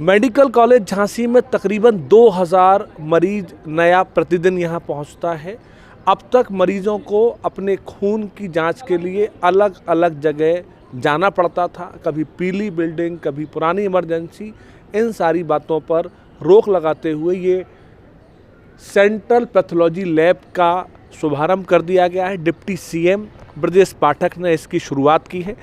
Medical college Jhansi में तकरीबन 2000 मरीज नया प्रतिदिन यहाँ पहुँचता है। अब तक मरीजों को अपने खून की जांच के लिए अलग अलग जगह जाना पड़ता था, कभी पीली बिल्डिंग, कभी पुरानी इमरजेंसी। इन सारी बातों पर रोक लगाते हुए ये सेंट्रल पैथोलॉजी लैब का शुभारंभ कर दिया गया है। डिप्टी सीएम ब्रजेश पाठक ने इसकी शुरुआत की है।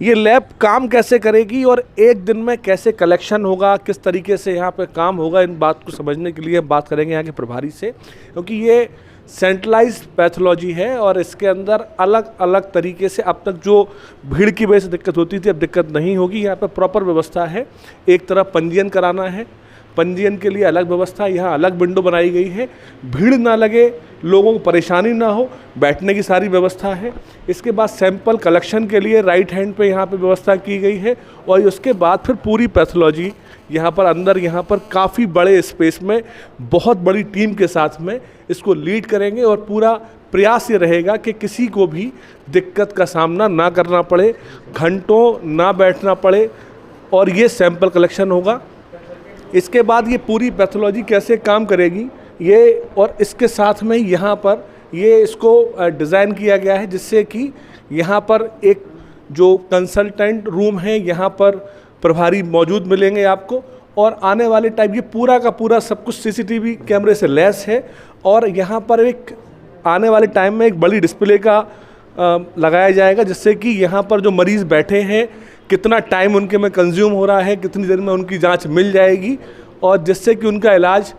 ये लैब काम कैसे करेगी और एक दिन में कैसे कलेक्शन होगा, किस तरीके से यहाँ पे काम होगा, इन बात को समझने के लिए बात करेंगे यहाँ के प्रभारी से, क्योंकि ये सेंट्रलाइज पैथोलॉजी है और इसके अंदर अलग अलग तरीके से अब तक जो भीड़ की वजह से दिक्कत होती थी अब दिक्कत नहीं होगी। यहाँ पे प्रॉपर व्यवस्था है। एक तरफ पंजीयन कराना है, पंजीयन के लिए अलग व्यवस्था, यहाँ अलग विंडो बनाई गई है, भीड़ ना लगे, लोगों को परेशानी ना हो, बैठने की सारी व्यवस्था है। इसके बाद सैंपल कलेक्शन के लिए राइट हैंड पे यहाँ पे व्यवस्था की गई है और उसके बाद फिर पूरी पैथोलॉजी यहाँ पर अंदर, यहाँ पर काफ़ी बड़े स्पेस में बहुत बड़ी टीम के साथ में इसको लीड करेंगे और पूरा प्रयास ये रहेगा कि किसी को भी दिक्कत का सामना ना करना पड़े, घंटों ना बैठना पड़े और ये सैंपल कलेक्शन होगा। इसके बाद ये पूरी पैथोलॉजी कैसे काम करेगी ये, और इसके साथ में यहाँ पर ये इसको डिज़ाइन किया गया है जिससे कि यहाँ पर एक जो कंसल्टेंट रूम है यहाँ पर प्रभारी मौजूद मिलेंगे आपको, और आने वाले टाइम ये पूरा का पूरा सब कुछ सीसीटीवी कैमरे से लैस है और यहाँ पर एक आने वाले टाइम में एक बड़ी डिस्प्ले का लगाया जाएगा जिससे कि यहाँ पर जो मरीज़ बैठे हैं कितना टाइम उनके में कंज्यूम हो रहा है, कितनी देर में उनकी जांच मिल जाएगी और जिससे कि उनका इलाज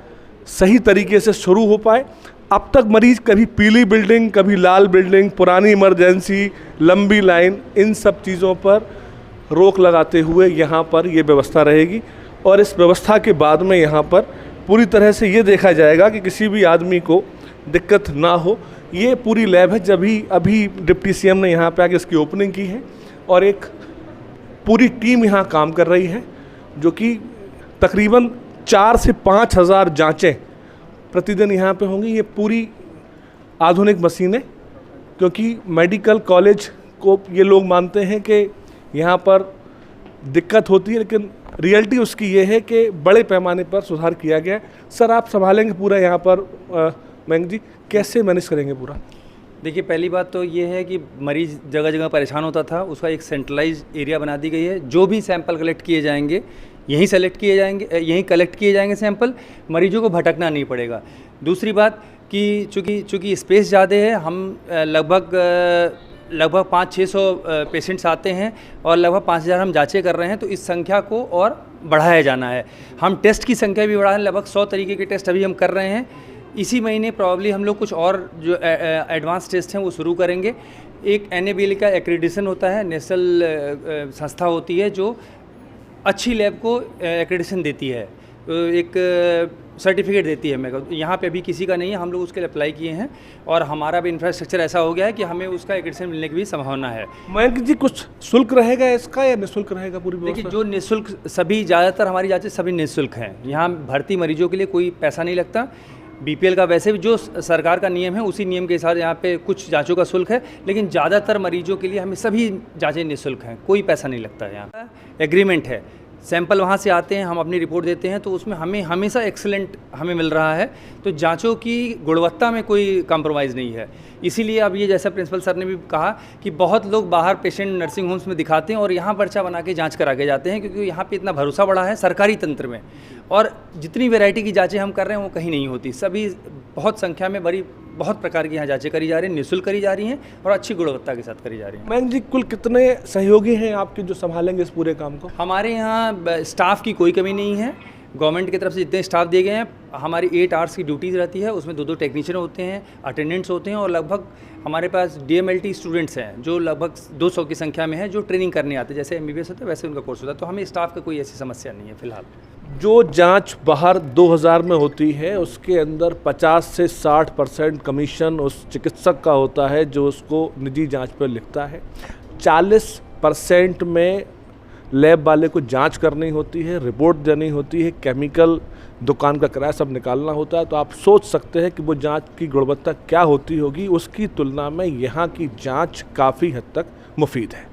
सही तरीके से शुरू हो पाए। अब तक मरीज़ कभी पीली बिल्डिंग, कभी लाल बिल्डिंग, पुरानी इमरजेंसी, लंबी लाइन, इन सब चीज़ों पर रोक लगाते हुए यहाँ पर ये व्यवस्था रहेगी और इस व्यवस्था के बाद में यहाँ पर पूरी तरह से ये देखा जाएगा कि किसी भी आदमी को दिक्कत ना हो। ये पूरी लैब है, जब अभी डिप्टी सीएम ने यहाँ पे आके इसकी ओपनिंग की है और एक पूरी टीम यहाँ काम कर रही है जो कि तकरीबन 4 से 5 हज़ार जाँचें प्रतिदिन यहाँ पे होंगी। ये पूरी आधुनिक मशीनें, क्योंकि मेडिकल कॉलेज को ये लोग मानते हैं कि यहाँ पर दिक्कत होती है, लेकिन रियलिटी उसकी ये है कि बड़े पैमाने पर सुधार किया गया है। सर, आप संभालेंगे पूरा यहाँ पर, मयंक जी कैसे मैनेज करेंगे पूरा? देखिए, पहली बात तो ये है कि मरीज़ जगह जगह परेशान होता था, उसका एक सेंट्रलाइज एरिया बना दी गई है। जो भी सैंपल कलेक्ट किए जाएंगे यहीं सेलेक्ट किए जाएंगे, यहीं कलेक्ट किए जाएंगे सैंपल, मरीजों को भटकना नहीं पड़ेगा। दूसरी बात कि चूँकि स्पेस ज़्यादा है, हम लगभग 500-600 पेशेंट्स आते हैं और लगभग 5000 हम जांचें कर रहे हैं, तो इस संख्या को और बढ़ाया जाना है। हम टेस्ट की संख्या भी बढ़ा रहे हैं, लगभग 100 तरीके के टेस्ट अभी हम कर रहे हैं। इसी महीने प्रॉब्ली हम लोग कुछ और जो एडवांस टेस्ट हैं वो शुरू करेंगे। एक NABL का एक्रेडिटेशन होता है, नेशनल संस्था होती है जो अच्छी लैब को एक्रेडिटेशन देती है, एक सर्टिफिकेट देती है। मेरे को यहाँ पे अभी किसी का नहीं है, हम लोग उसके लिए अप्लाई किए हैं और हमारा भी इंफ्रास्ट्रक्चर ऐसा हो गया है कि हमें उसका एक्रेडिटेशन मिलने की भी संभावना है। मयंक जी, कुछ शुल्क रहेगा इसका या निःशुल्क रहेगा पूरी व्यवस्था? देखिए, जो निःशुल्क, सभी ज़्यादातर हमारी जाँचें सभी निःशुल्क हैं। यहाँ भर्ती मरीजों के लिए कोई पैसा नहीं लगता। BPL का वैसे भी जो सरकार का नियम है उसी नियम के हिसाब यहाँ पे कुछ जांचों का शुल्क है, लेकिन ज़्यादातर मरीजों के लिए हमें सभी जांचें निःशुल्क हैं, कोई पैसा नहीं लगता है। यहाँ एग्रीमेंट है, सैंपल वहाँ से आते हैं, हम अपनी रिपोर्ट देते हैं तो उसमें हमें हमेशा एक्सीलेंट हमें मिल रहा है, तो जांचों की गुणवत्ता में कोई कॉम्प्रोमाइज़ नहीं है। इसीलिए अब ये जैसा प्रिंसिपल सर ने भी कहा कि बहुत लोग बाहर पेशेंट नर्सिंग होम्स में दिखाते हैं और यहाँ पर्चा बना के जांच करा के जाते हैं, क्योंकि यहाँ पे इतना भरोसा बढ़ा है सरकारी तंत्र में। और जितनी वैरायटी की जांचें हम कर रहे हैं वो कहीं नहीं होती, सभी बहुत संख्या में बहुत प्रकार की यहाँ जांचें करी जा रही हैं, निःशुल्क करी जा रही हैं और अच्छी गुणवत्ता के साथ करी जा रही हैं। मयंक जी, कुल कितने सहयोगी हैं आपके जो संभालेंगे इस पूरे काम को? हमारे यहाँ स्टाफ की कोई कमी नहीं है। गवर्नमेंट की तरफ से जितने स्टाफ दिए गए हैं, हमारी 8 आवर्स की ड्यूटीज़ रहती है, उसमें 2-2 टेक्नीशियन होते हैं, अटेंडेंट्स होते हैं और लगभग हमारे पास DMLT स्टूडेंट्स हैं जो लगभग 200 की संख्या में है, जो ट्रेनिंग करने आते हैं। जैसे MBBS होता है वैसे उनका कोर्स होता है, तो हमें स्टाफ का कोई ऐसी समस्या नहीं है फिलहाल। जो जांच बाहर 2000 में होती है उसके अंदर 50 से 60% कमीशन उस चिकित्सक का होता है जो उसको निजी जांच पर लिखता है। 40% में लैब वाले को जांच करनी होती है, रिपोर्ट देनी होती है, केमिकल दुकान का किराया सब निकालना होता है। तो आप सोच सकते हैं कि वो जांच की गुणवत्ता क्या होती होगी। उसकी तुलना में यहाँ की जांच काफ़ी हद तक मुफीद है।